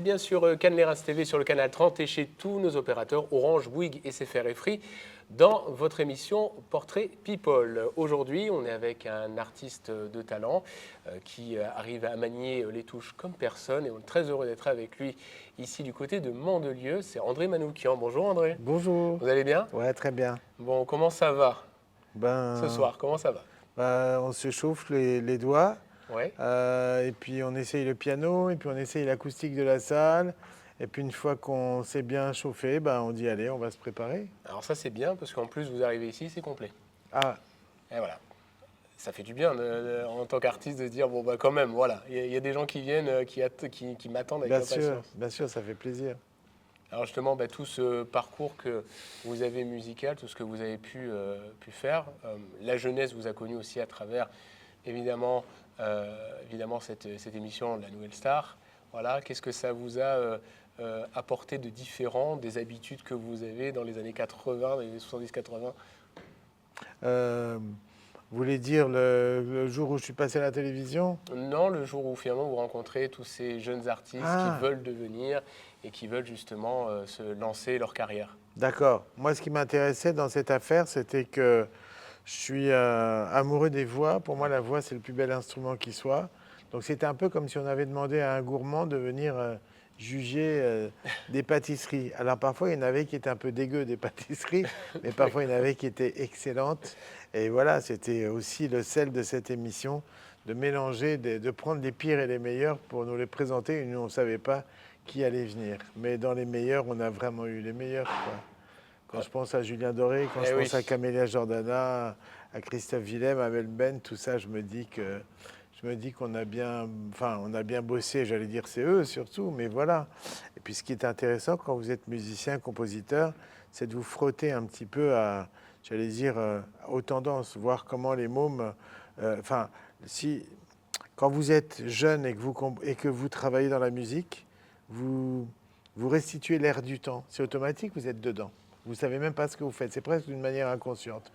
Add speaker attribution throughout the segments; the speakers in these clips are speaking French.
Speaker 1: êtes bien sur Cannes TV sur le canal 30 et chez tous nos opérateurs Orange, Bouygues, SFR et Free dans votre émission Portrait People. Aujourd'hui, on est avec un artiste de talent qui arrive à manier les touches comme personne et on est très heureux d'être avec lui ici du côté de Mandelieu. C'est André Manoukian. Bonjour André.
Speaker 2: Bonjour.
Speaker 1: Vous allez bien?
Speaker 2: Ouais, très bien.
Speaker 1: Bon, comment ça va ce
Speaker 2: Ben,
Speaker 1: soir? Comment ça va?
Speaker 2: on se chauffe les doigts,
Speaker 1: Ouais.
Speaker 2: et puis on essaye le piano, et puis on essaye l'acoustique de la salle, et puis une fois qu'on s'est bien chauffé, ben, on dit allez, on va se préparer.
Speaker 1: Alors ça c'est bien parce qu'en plus vous arrivez ici, c'est complet.
Speaker 2: Ah,
Speaker 1: Et voilà. Ça fait du bien en tant qu'artiste de se dire bon bah quand même voilà il y a des gens qui viennent qui m'attendent avec impatience.
Speaker 2: bien sûr, ça fait plaisir.
Speaker 1: Alors justement bah, tout ce parcours que vous avez musical, tout ce que vous avez pu faire, la jeunesse vous a connu aussi à travers évidemment cette émission La Nouvelle Star. Voilà, qu'est-ce que ça vous a apporté de différent des habitudes que vous avez dans les années 80, dans les années 70-80?
Speaker 2: Euh, vous voulez dire le jour où je suis passé à la télévision?
Speaker 1: Non, le jour où finalement vous rencontrez tous ces jeunes artistes qui
Speaker 2: Ah,
Speaker 1: veulent devenir et qui veulent justement se lancer leur carrière.
Speaker 2: d'accord. Moi, ce qui m'intéressait dans cette affaire, c'était que je suis amoureux des voix. Pour moi, la voix, c'est le plus bel instrument qui soit. Donc, c'était un peu comme si on avait demandé à un gourmand de venir juger des pâtisseries. Alors, parfois, il y en avait qui étaient un peu dégueu des pâtisseries, mais parfois, il y en avait qui étaient excellentes. Et voilà, c'était aussi le sel de cette émission, de mélanger, de prendre les pires et les meilleurs pour nous les présenter. Et nous, on ne savait pas qui allait venir. Mais dans les meilleurs, on a vraiment eu les meilleurs, quoi. Quand je pense à Julien Doré, quand je
Speaker 1: Eh oui,
Speaker 2: pense à Camélia Jordana, à Christophe Willem, à Mel Ben, tout ça, je me dis qu'on a bien, enfin, on a bien bossé. J'allais dire c'est eux surtout, mais voilà. Et puis ce qui est intéressant quand vous êtes musicien, compositeur, c'est de vous frotter un petit peu à, j'allais dire, aux tendances, voir comment les mômes, enfin, si quand vous êtes jeune et que vous travaillez dans la musique, vous vous restituez l'air du temps. C'est automatique, vous êtes dedans. Vous ne savez même pas ce que vous faites. C'est presque d'une manière inconsciente.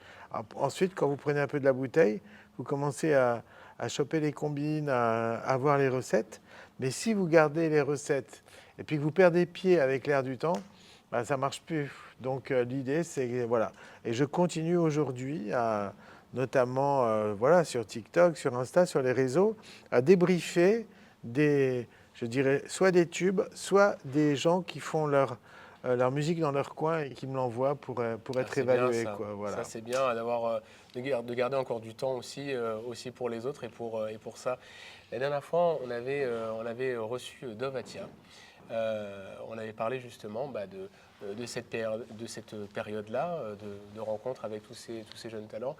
Speaker 2: Ensuite, quand vous prenez un peu de la bouteille, vous commencez à choper les combines, à voir les recettes. Mais si vous gardez les recettes et puis que vous perdez pied avec l'air du temps, ben, ça ne marche plus. Donc l'idée, c'est voilà. Et je continue aujourd'hui notamment voilà, sur TikTok, sur Insta, sur les réseaux, à débriefer je dirais, soit des tubes, soit des gens qui font leur musique dans leur coin et qui me l'envoient pour
Speaker 1: ah,
Speaker 2: être
Speaker 1: c'est bien
Speaker 2: évalué,
Speaker 1: ça.
Speaker 2: quoi,
Speaker 1: Ça
Speaker 2: voilà.
Speaker 1: c'est bien d'avoir de garder encore du temps aussi, aussi pour les autres et pour ça. La dernière fois, on avait reçu Dovatia. On avait parlé justement bah, de cette période-là, de rencontre avec tous ces jeunes talents.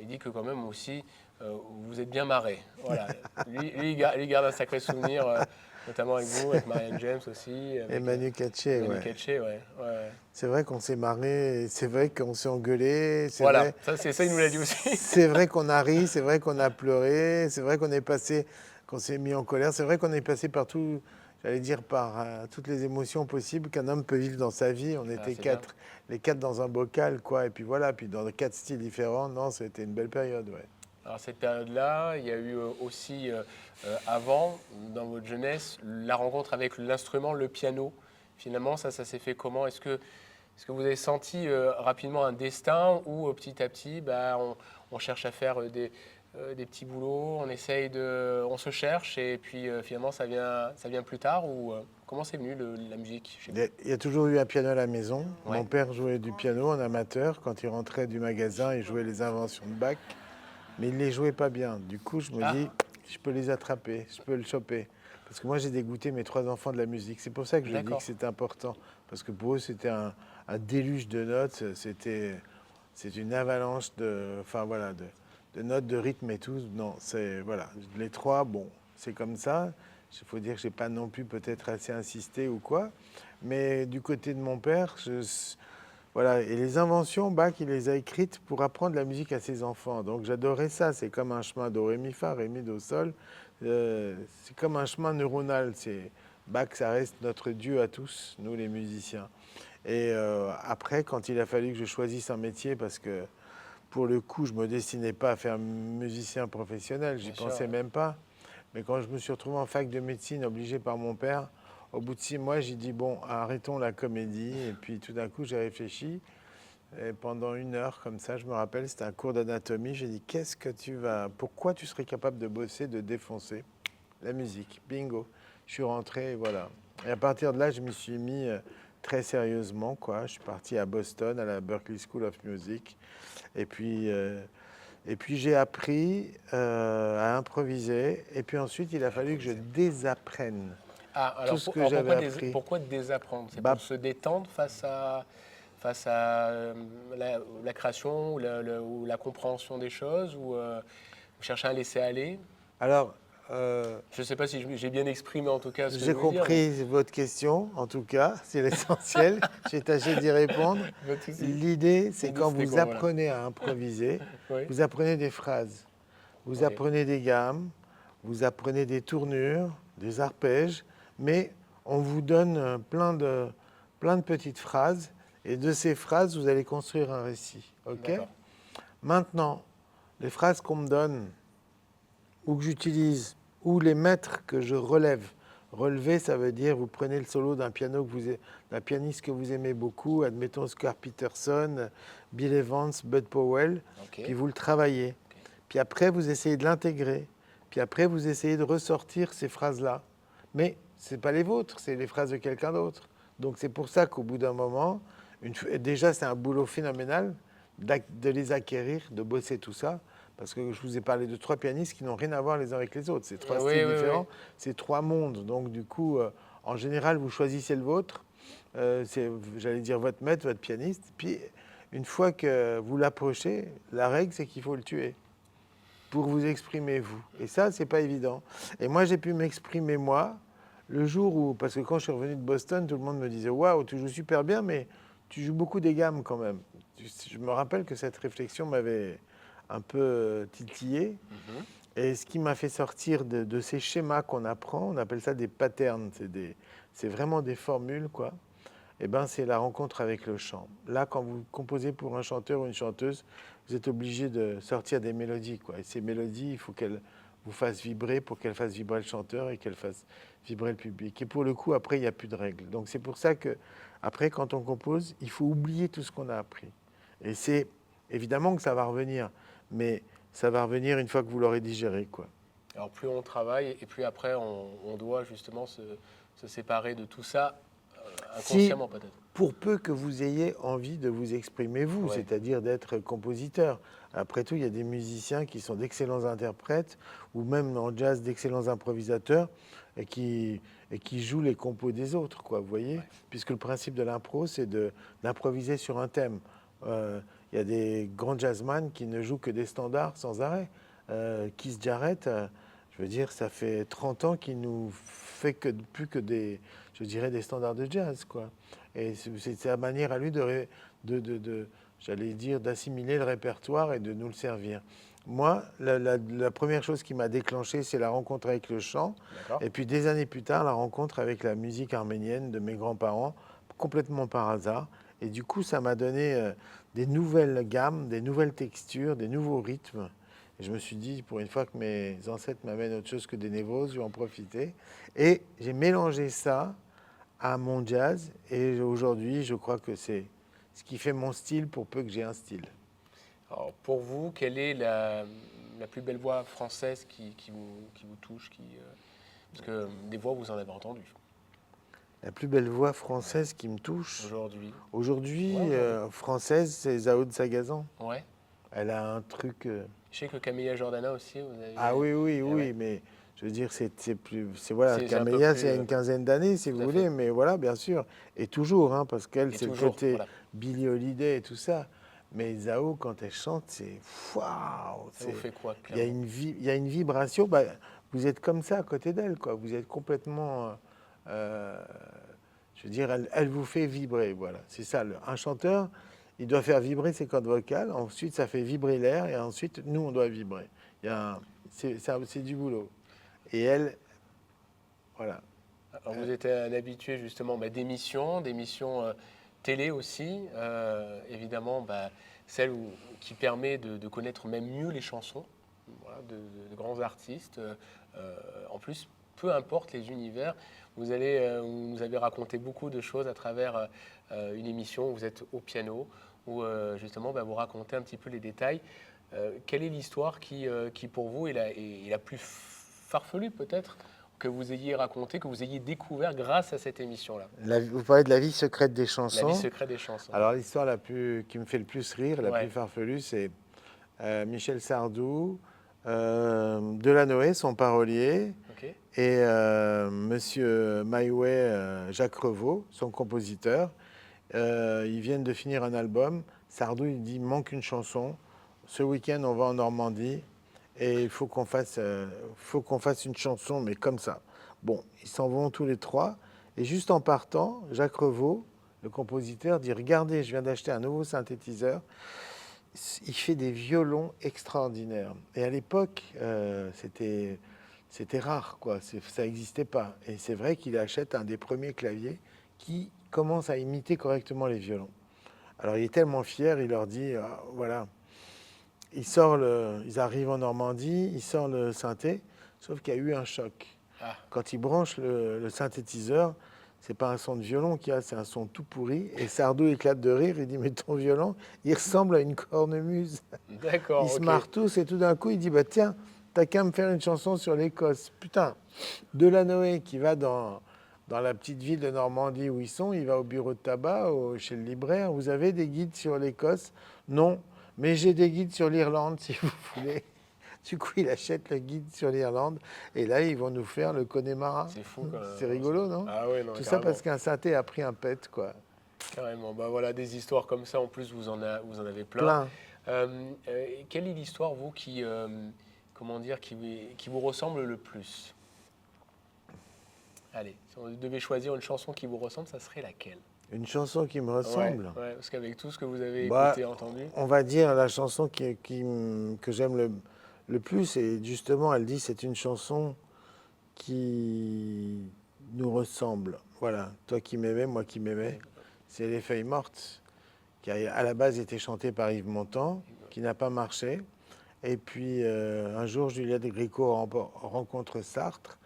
Speaker 1: Il dit que quand même aussi, vous êtes bien marré. Voilà. Lui garde un sacré souvenir, notamment avec vous, avec Marianne James aussi,
Speaker 2: Et
Speaker 1: avec
Speaker 2: Manu Katché,
Speaker 1: Manu
Speaker 2: ouais.
Speaker 1: Katché, ouais. Ouais.
Speaker 2: C'est vrai qu'on s'est marré, c'est vrai qu'on s'est engueulé,
Speaker 1: Voilà, ça, il nous l'a dit aussi.
Speaker 2: c'est vrai qu'on a ri, c'est vrai qu'on a pleuré, c'est vrai qu'on s'est mis en colère, c'est vrai qu'on est passé par tout, j'allais dire par toutes les émotions possibles qu'un homme peut vivre dans sa vie. On
Speaker 1: Ah,
Speaker 2: était
Speaker 1: c'est bien.
Speaker 2: les quatre dans un bocal, quoi, et puis voilà, puis dans quatre styles différents. Non, c'était une belle période, ouais.
Speaker 1: Alors cette période-là, il y a eu aussi avant, dans votre jeunesse, la rencontre avec l'instrument, le piano. Finalement, ça s'est fait comment? Est-ce que vous avez senti rapidement un destin ou petit à petit, bah, on cherche à faire des petits boulots, on se cherche et puis finalement ça vient plus tard ou comment c'est venu la musique chez vous?
Speaker 2: Il y a toujours eu un piano à la maison.
Speaker 1: Ouais.
Speaker 2: Mon père jouait du piano en amateur. Quand il rentrait du magasin, il jouait les inventions de Bach. Mais il ne les jouait pas bien. Du coup, je me
Speaker 1: Ah,
Speaker 2: dis, je peux les attraper, je peux le choper. Parce que moi, j'ai dégoûté mes trois enfants de la musique. C'est pour ça que je dis que
Speaker 1: d'accord.
Speaker 2: c'est important. Parce que pour eux, c'était un déluge de notes. C'est une avalanche enfin, voilà, de notes, de rythme et tout. Non, voilà. Les trois, bon, c'est comme ça. Il faut dire que je n'ai pas non plus peut-être assez insisté ou quoi. Mais du côté de mon père, voilà, et les inventions, Bach, il les a écrites pour apprendre la musique à ses enfants. Donc j'adorais ça. C'est comme un chemin do, ré, mi, fa, ré, mi, do, sol. C'est comme un chemin neuronal. Bach, ça reste notre Dieu à tous, nous les musiciens. Et après, quand il a fallu que je choisisse un métier, parce que pour le coup, je ne me destinais pas à faire musicien professionnel, j'y
Speaker 1: Bien sûr,
Speaker 2: pensais
Speaker 1: ouais.
Speaker 2: même pas. Mais quand je me suis retrouvé en fac de médecine, obligé par mon père, Au bout de 6 mois, j'ai dit, bon, arrêtons la comédie. Et puis tout d'un coup, j'ai réfléchi. Et pendant 1 heure, comme ça, je me rappelle, c'était un cours d'anatomie. J'ai dit, pourquoi tu serais capable de bosser, de défoncer la musique? Bingo. Je suis rentré, et voilà. Et à partir de là, je m'y suis mis très sérieusement, quoi. Je suis parti à Boston, à la Berklee School of Music. Et puis, j'ai appris à improviser. Et puis ensuite, il a fallu que je désapprenne
Speaker 1: Ah,
Speaker 2: tout
Speaker 1: alors,
Speaker 2: ce que j'avais appris.
Speaker 1: pourquoi désapprendre? C'est
Speaker 2: Bah,
Speaker 1: pour se détendre face à la création ou la compréhension des choses ou vous cherchez à laisser aller?
Speaker 2: alors,
Speaker 1: Je ne sais pas si j'ai bien exprimé en tout cas ce que je
Speaker 2: j'ai
Speaker 1: veux dire, mais
Speaker 2: compris votre question, en tout cas, c'est l'essentiel. J'ai tâché d'y répondre.
Speaker 1: pas de souci.
Speaker 2: L'idée, c'est
Speaker 1: L'idée,
Speaker 2: quand
Speaker 1: c'était
Speaker 2: vous
Speaker 1: quoi, voilà.
Speaker 2: apprenez à improviser,
Speaker 1: Oui,
Speaker 2: vous apprenez des phrases, vous
Speaker 1: ok,
Speaker 2: apprenez des gammes, vous apprenez des tournures, des arpèges, mais on vous donne plein de petites phrases, et de ces phrases, vous allez construire un récit. Ok?
Speaker 1: d'accord.
Speaker 2: Maintenant, les phrases qu'on me donne, ou que j'utilise, ou les maîtres que je relève. Relever, ça veut dire vous prenez le solo d'un pianiste que vous aimez beaucoup, admettons Oscar Peterson, Bill Evans, Bud Powell,
Speaker 1: Ok,
Speaker 2: puis vous le travaillez.
Speaker 1: ok.
Speaker 2: Puis après, vous essayez de l'intégrer. Puis après, vous essayez de ressortir ces phrases-là. Mais ce n'est pas les vôtres, c'est les phrases de quelqu'un d'autre. Donc c'est pour ça qu'au bout d'un moment, déjà c'est un boulot phénoménal de les acquérir, de bosser tout ça. Parce que je vous ai parlé de 3 pianistes qui n'ont rien à voir les uns avec les autres. C'est 3
Speaker 1: Oui,
Speaker 2: styles
Speaker 1: oui, oui.
Speaker 2: différents, c'est 3 mondes. Donc du coup, en général, vous choisissez le vôtre. C'est, j'allais dire, votre maître, votre pianiste. Puis une fois que vous l'approchez, la règle, c'est qu'il faut le tuer pour vous exprimer vous. Et ça, c'est pas évident. Et moi, j'ai pu m'exprimer moi le jour où, parce que quand je suis revenu de Boston, tout le monde me disait waouh, tu joues super bien, mais tu joues beaucoup des gammes quand même. Je me rappelle que cette réflexion m'avait un peu titillé.
Speaker 1: Mhm.
Speaker 2: Et ce qui m'a fait sortir de ces schémas qu'on apprend, on appelle ça des patterns, c'est vraiment des formules, quoi. Eh ben, c'est la rencontre avec le chant. Là, quand vous composez pour un chanteur ou une chanteuse, vous êtes obligé de sortir des mélodies, quoi. Et ces mélodies, il faut qu'elles vous fassent vibrer pour qu'elles fassent vibrer le chanteur et qu'elles fassent vibrer le public. Et pour le coup, après, il n'y a plus de règles. Donc c'est pour ça que, après, quand on compose, il faut oublier tout ce qu'on a appris. Et c'est évidemment que ça va revenir, mais ça va revenir une fois que vous l'aurez digéré, quoi.
Speaker 1: Alors plus on travaille et plus après on doit justement se séparer de tout ça
Speaker 2: Si,
Speaker 1: inconsciemment peut-être.
Speaker 2: pour peu que vous ayez envie de vous exprimer vous,
Speaker 1: Ouais.
Speaker 2: c'est-à-dire d'être compositeur. Après tout, il y a des musiciens qui sont d'excellents interprètes, ou même en jazz d'excellents improvisateurs, et qui jouent les compos des autres, quoi, vous voyez?
Speaker 1: Ouais.
Speaker 2: Puisque le principe de l'impro, c'est d'improviser sur un thème. Il y a des grands jazzman qui ne jouent que des standards sans arrêt. Keith Jarrett, je veux dire, ça fait 30 ans qu'il nous fait plus que je dirais, des standards de jazz, quoi. Et c'est sa manière à lui j'allais dire, d'assimiler le répertoire et de nous le servir. Moi, la première chose qui m'a déclenché, c'est la rencontre avec le chant.
Speaker 1: D'accord.
Speaker 2: Et puis des années plus tard, la rencontre avec la musique arménienne de mes grands-parents, complètement par hasard. Et du coup, ça m'a donné des nouvelles gammes, des nouvelles textures, des nouveaux rythmes. Et je me suis dit, pour une fois que mes ancêtres m'amènent autre chose que des névroses, je vais en profiter. Et j'ai mélangé ça à mon jazz. Et aujourd'hui, je crois que c'est ce qui fait mon style pour peu que j'ai un style.
Speaker 1: Alors pour vous, quelle est la plus belle voix française qui vous touche parce que des voix vous en avez entendu
Speaker 2: La plus belle voix française qui me touche,
Speaker 1: aujourd'hui.
Speaker 2: aujourd'hui,
Speaker 1: Ouais, aujourd'hui.
Speaker 2: française, c'est Zao de Sagazan.
Speaker 1: Ouais.
Speaker 2: Elle a un truc.
Speaker 1: Je sais que Camilla Jordana aussi, vous avez.
Speaker 2: Ah oui, oui,
Speaker 1: Eh
Speaker 2: oui,
Speaker 1: ouais.
Speaker 2: mais je veux dire, voilà,
Speaker 1: C'est un peu
Speaker 2: Camélia,
Speaker 1: plus.
Speaker 2: c'est il y a une quinzaine d'années, si
Speaker 1: Tout
Speaker 2: vous
Speaker 1: à fait.
Speaker 2: voulez, mais voilà, bien sûr. Et toujours, hein, parce qu'elle,
Speaker 1: Et
Speaker 2: c'est le
Speaker 1: toujours,
Speaker 2: côté
Speaker 1: voilà.
Speaker 2: Billie Holiday et tout ça. Mais Zao, quand elle chante, c'est waouh,
Speaker 1: Ça vous fait quoi,
Speaker 2: il y a
Speaker 1: clairement?
Speaker 2: il y a une vibration. Bah, vous êtes comme ça à côté d'elle, quoi. Vous êtes complètement, euh, je veux dire, elle vous fait vibrer, voilà. C'est ça. Un chanteur, il doit faire vibrer ses cordes vocales. Ensuite, ça fait vibrer l'air, et ensuite, nous, on doit vibrer. Il y a c'est du boulot. Et elle, voilà.
Speaker 1: Alors vous êtes un habitué justement d'émissions télé aussi, évidemment celle qui permet de connaître même mieux les chansons voilà, de grands artistes. En plus, peu importe les univers, vous nous avez raconté beaucoup de choses à travers une émission où vous êtes au piano, où justement vous racontez un petit peu les détails. Quelle est l'histoire qui pour vous est la plus farfelue peut-être que vous ayez racontée, que vous ayez découvert grâce à cette émission-là?
Speaker 2: Vous parlez de la vie secrète des
Speaker 1: La vie
Speaker 2: chansons.
Speaker 1: secrète des chansons.
Speaker 2: Alors l'histoire qui me fait le plus rire, la
Speaker 1: Ouais.
Speaker 2: plus farfelue, c'est Michel Sardou, Delanoë, son parolier,
Speaker 1: Ok.
Speaker 2: et Monsieur Maïway, Jacques Revaux, son compositeur. Ils viennent de finir un album. Sardou, il dit, il manque une chanson. Ce week-end, on va en Normandie et il faut qu'on fasse une chanson, mais comme ça. Bon, ils s'en vont tous les trois. Et juste en partant, Jacques Revaux, le compositeur, dit, regardez, je viens d'acheter un nouveau synthétiseur. Il fait des violons extraordinaires. Et à l'époque, c'était rare, quoi. Ça n'existait pas. Et c'est vrai qu'il achète un des premiers claviers qui commence à imiter correctement les violons. Alors il est tellement fier, il leur dit, ah, voilà, ils arrivent en Normandie, il sort le synthé, sauf qu'il y a eu un choc.
Speaker 1: Ah.
Speaker 2: Quand il branche le synthétiseur, c'est pas un son de violon qu'il y a, c'est un son tout pourri. Et Sardou éclate de rire, il dit, mais ton violon, il ressemble à une cornemuse.
Speaker 1: D'accord.
Speaker 2: Ils se
Speaker 1: ok.
Speaker 2: marrent tous et tout d'un coup, il dit, bah tiens, t'as qu'à me faire une chanson sur l'Écosse. Putain, Delanoë qui va dans la petite ville de Normandie où ils sont, il va au bureau de tabac, chez le libraire. Vous avez des guides sur l'Écosse? Non, mais j'ai des guides sur l'Irlande, si vous voulez. Du coup, il achète le guide sur l'Irlande. Et là, ils vont nous faire le Connemara.
Speaker 1: C'est fou quand même.
Speaker 2: C'est rigolo, non?
Speaker 1: Ah ouais, non,
Speaker 2: Tout ça
Speaker 1: carrément.
Speaker 2: parce qu'un synthé a pris un pet, quoi.
Speaker 1: Carrément. Bah voilà, des histoires comme ça, en plus, vous en avez plein.
Speaker 2: Plein.
Speaker 1: Quelle est l'histoire, vous, comment dire, qui vous ressemble le plus? Allez, si on devait choisir une chanson qui vous ressemble, ça serait laquelle?
Speaker 2: Une chanson qui me ressemble.
Speaker 1: Ouais, parce qu'avec tout ce que vous avez
Speaker 2: Bah,
Speaker 1: écouté, entendu.
Speaker 2: On va dire la chanson que j'aime le plus, et justement, elle dit c'est une chanson qui nous ressemble. Voilà, toi qui m'aimais, moi qui m'aimais. C'est Les Feuilles Mortes, qui a à la base été chantée par Yves Montand, qui n'a pas marché. Et puis un jour, Juliette Gréco rencontre Sartre,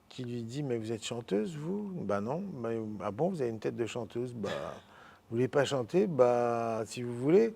Speaker 2: qui lui dit, mais vous êtes chanteuse, vous? Bah non. Bah, ah bon, vous avez une tête de chanteuse? Bah, vous voulez pas chanter? Bah, si vous voulez.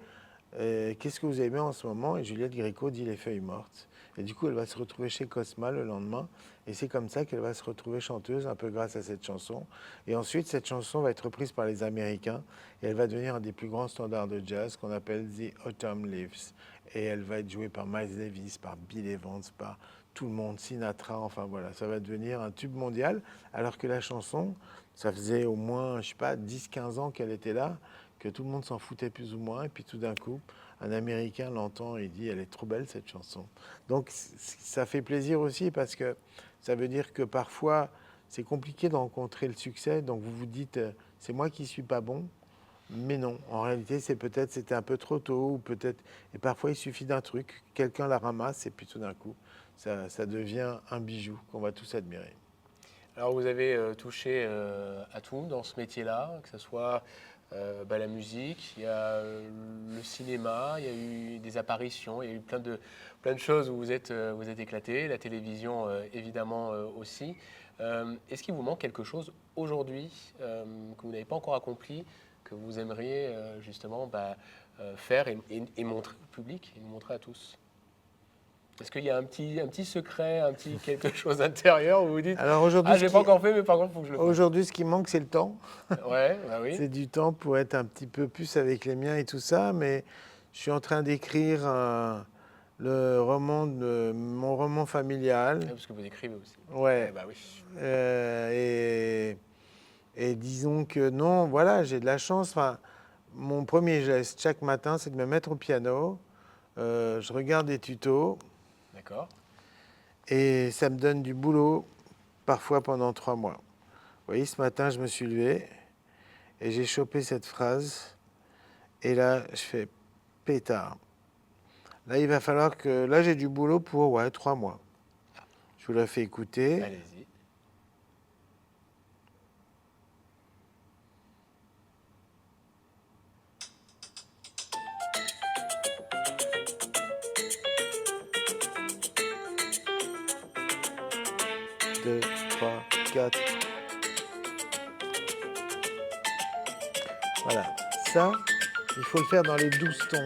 Speaker 2: Qu'est-ce que vous aimez en ce moment? Et Juliette Gréco dit Les Feuilles Mortes. Et du coup, elle va se retrouver chez Cosma le lendemain. Et c'est comme ça qu'elle va se retrouver chanteuse, un peu grâce à cette chanson. Et ensuite, cette chanson va être reprise par les Américains. Et elle va devenir un des plus grands standards de jazz qu'on appelle The Autumn Leaves. Et elle va être jouée par Miles Davis, par Bill Evans, par tout le monde, Sinatra. Enfin voilà, ça va devenir un tube mondial. Alors que la chanson, ça faisait au moins, je sais pas, 10-15 ans qu'elle était là, que tout le monde s'en foutait plus ou moins. Et puis tout d'un coup, un Américain l'entend et dit, elle est trop belle cette chanson. Donc ça fait plaisir aussi parce que ça veut dire que parfois, c'est compliqué de rencontrer le succès. Donc vous vous dites, c'est moi qui suis pas bon. Mais non, en réalité, c'était un peu trop tôt, ou peut-être. Et parfois, il suffit d'un truc, quelqu'un la ramasse, et puis tout d'un coup, ça devient un bijou qu'on va tous admirer.
Speaker 1: Alors, vous avez touché à tout dans ce métier-là, que ce soit la musique, il y a le cinéma, il y a eu des apparitions, il y a eu plein de choses où vous êtes éclaté, la télévision évidemment aussi. Est-ce qu'il vous manque quelque chose aujourd'hui que vous n'avez pas encore accompli, que vous aimeriez justement faire et montrer au public et nous montrer à tous? Est-ce qu'il y a un petit secret, un petit quelque chose intérieur où vous dites,
Speaker 2: Alors aujourd'hui,
Speaker 1: je l'ai pas encore fait, mais par contre, il faut que je le fasse.
Speaker 2: aujourd'hui, ce qui manque, c'est le temps.
Speaker 1: Ouais, bah oui.
Speaker 2: C'est du temps pour être un petit peu plus avec les miens et tout ça, mais je suis en train d'écrire mon roman familial.
Speaker 1: Ouais, parce que vous écrivez aussi.
Speaker 2: Ouais.
Speaker 1: Bah oui.
Speaker 2: Et disons que non, voilà, j'ai de la chance. Enfin, mon premier geste chaque matin, c'est de me mettre au piano. Je regarde des tutos.
Speaker 1: D'accord.
Speaker 2: Et ça me donne du boulot, parfois pendant 3 mois. Vous voyez, ce matin, je me suis levé et j'ai chopé cette phrase. Et là, je fais pétard. Là, il va falloir que... Là, j'ai du boulot pour 3 mois. Je vous la fais écouter.
Speaker 1: Allez-y.
Speaker 2: 3, 4. Voilà. Ça, il faut le faire dans les 12 tons.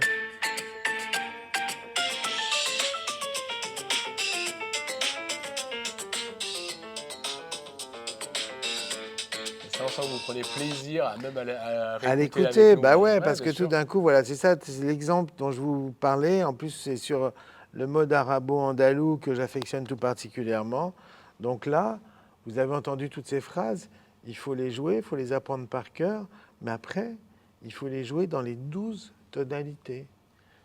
Speaker 1: Ça, on sent que vous prenez plaisir même à
Speaker 2: À
Speaker 1: réécouter avec
Speaker 2: l'écouter,
Speaker 1: nous.
Speaker 2: bah ouais, parce
Speaker 1: bien
Speaker 2: que tout
Speaker 1: sûr.
Speaker 2: d'un coup, voilà, c'est ça, c'est l'exemple dont je vous parlais. En plus, c'est sur le mode arabo-andalou que j'affectionne tout particulièrement. Donc là, vous avez entendu toutes ces phrases, il faut les jouer, il faut les apprendre par cœur, mais après, il faut les jouer dans les 12 tonalités.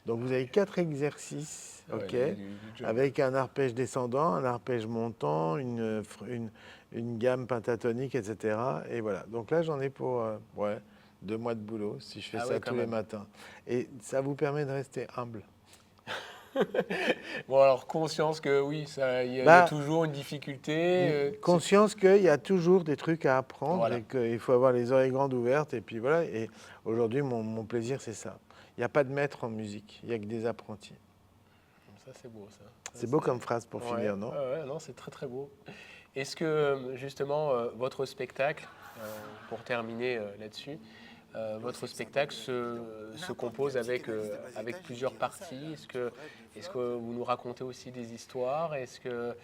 Speaker 2: Donc vous avez 4 exercices,
Speaker 1: Ah ouais,
Speaker 2: ok,
Speaker 1: il y a du job.
Speaker 2: avec un arpège descendant, un arpège montant, une gamme pentatonique, etc. Et voilà. Donc là, j'en ai pour 2 mois de boulot si je fais
Speaker 1: Ah
Speaker 2: ça
Speaker 1: ouais, quand
Speaker 2: tous les
Speaker 1: même.
Speaker 2: matins. Et ça vous permet de rester humble.
Speaker 1: Bon, alors, conscience que oui, il y a
Speaker 2: Bah,
Speaker 1: toujours une difficulté.
Speaker 2: conscience qu'il y a toujours des trucs à apprendre
Speaker 1: Voilà.
Speaker 2: et qu'il faut avoir les oreilles grandes ouvertes. Et puis voilà. Et aujourd'hui, mon plaisir, c'est ça. Il n'y a pas de maître en musique, il n'y a que des apprentis.
Speaker 1: Ça, c'est beau, ça.
Speaker 2: C'est beau comme phrase pour
Speaker 1: Ouais,
Speaker 2: finir, non?
Speaker 1: ouais, non, c'est très, très beau. Est-ce que, justement, votre spectacle, pour terminer là-dessus, votre spectacle se compose avec plusieurs parties. Est-ce que vous nous racontez aussi des histoires? Est-ce que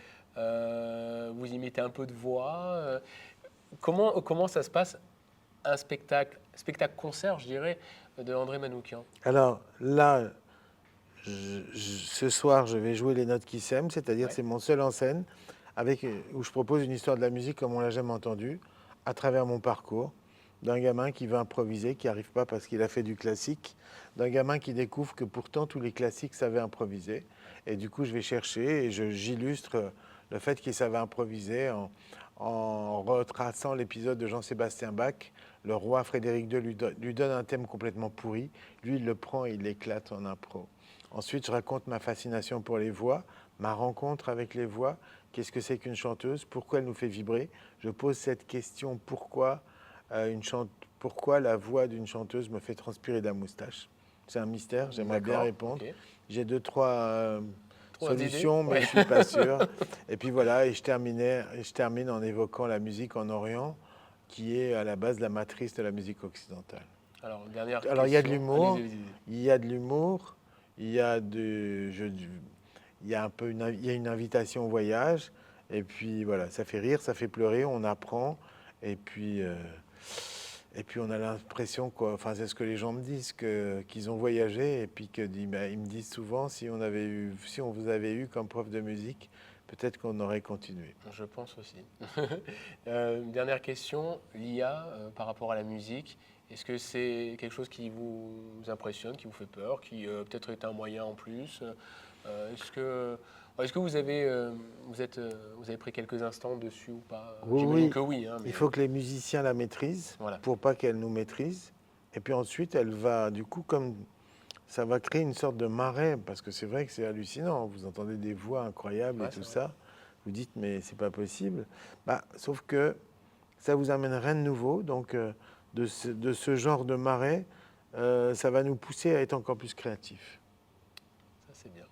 Speaker 1: vous imitez un peu de voix? Comment ça se passe un spectacle-concert, je dirais, de André Manoukian?
Speaker 2: Alors là, ce soir, je vais jouer Les Notes qui s'aiment, c'est-à-dire
Speaker 1: Ouais.
Speaker 2: c'est mon seul en scène où je propose une histoire de la musique comme on l'a jamais entendue, à travers mon parcours, d'un gamin qui veut improviser, qui n'arrive pas parce qu'il a fait du classique, d'un gamin qui découvre que pourtant tous les classiques savaient improviser. Et du coup, je vais chercher et j'illustre le fait qu'il savait improviser en retraçant l'épisode de Jean-Sébastien Bach. Le roi Frédéric II lui donne un thème complètement pourri. Lui, il le prend et il l'éclate en impro. Ensuite, je raconte ma fascination pour les voix, ma rencontre avec les voix. Qu'est-ce que c'est qu'une chanteuse? Pourquoi elle nous fait vibrer? Je pose cette question, pourquoi la voix d'une chanteuse me fait transpirer de la moustache? C'est un mystère, j'aimerais bien
Speaker 1: D'accord,
Speaker 2: répondre.
Speaker 1: ok.
Speaker 2: J'ai 2-3
Speaker 1: Trois idées,
Speaker 2: solutions, mais
Speaker 1: ouais.
Speaker 2: je ne suis pas sûr. Et puis voilà, et je termine en évoquant la musique en Orient, qui est à la base la matrice de la musique occidentale.
Speaker 1: Alors, dernière
Speaker 2: Alors il y a de
Speaker 1: question.
Speaker 2: l'humour,
Speaker 1: Allez-y, allez-y.
Speaker 2: il y a de l'humour, il y a il y a un peu il y a une invitation au voyage, et puis voilà, ça fait rire, ça fait pleurer, on apprend, et puis on a l'impression, quoi, enfin c'est ce que les gens me disent, qu'ils ont voyagé, et puis ils me disent souvent, si on vous avait eu comme prof de musique, peut-être qu'on aurait continué.
Speaker 1: Je pense aussi. Dernière question, l'IA par rapport à la musique, est-ce que c'est quelque chose qui vous impressionne, qui vous fait peur, qui peut-être est un moyen en plus? Est-ce que vous avez pris quelques instants dessus ou pas?
Speaker 2: Oui,
Speaker 1: J'imagine
Speaker 2: oui.
Speaker 1: que oui. Hein, mais
Speaker 2: Il faut que les musiciens la maîtrisent
Speaker 1: voilà.
Speaker 2: pour pas qu'elle nous maîtrise. Et puis ensuite, elle va, du coup, comme ça va créer une sorte de marais, parce que c'est vrai que c'est hallucinant. Vous entendez des voix incroyables
Speaker 1: Ouais,
Speaker 2: et tout
Speaker 1: c'est vrai.
Speaker 2: ça. Vous dites, mais c'est pas possible. Sauf que ça vous amène rien de nouveau. Donc, de ce genre de marais, ça va nous pousser à être encore plus créatifs.
Speaker 1: Ça, c'est bien.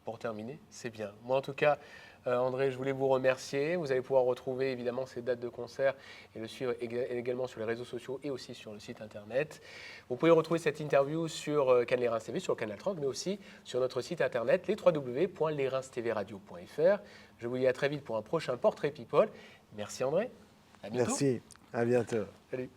Speaker 1: Pour terminer, c'est bien. Moi, en tout cas, André, je voulais vous remercier. Vous allez pouvoir retrouver évidemment ces dates de concert et le suivre également sur les réseaux sociaux et aussi sur le site internet. Vous pouvez retrouver cette interview sur Cannes Les Reims TV, sur Canal 30, mais aussi sur notre site internet, les www.lesreims-tvradio.fr. Je vous dis à très vite pour un prochain Portrait People. Merci André. À bientôt.
Speaker 2: Merci. À bientôt.
Speaker 1: Salut.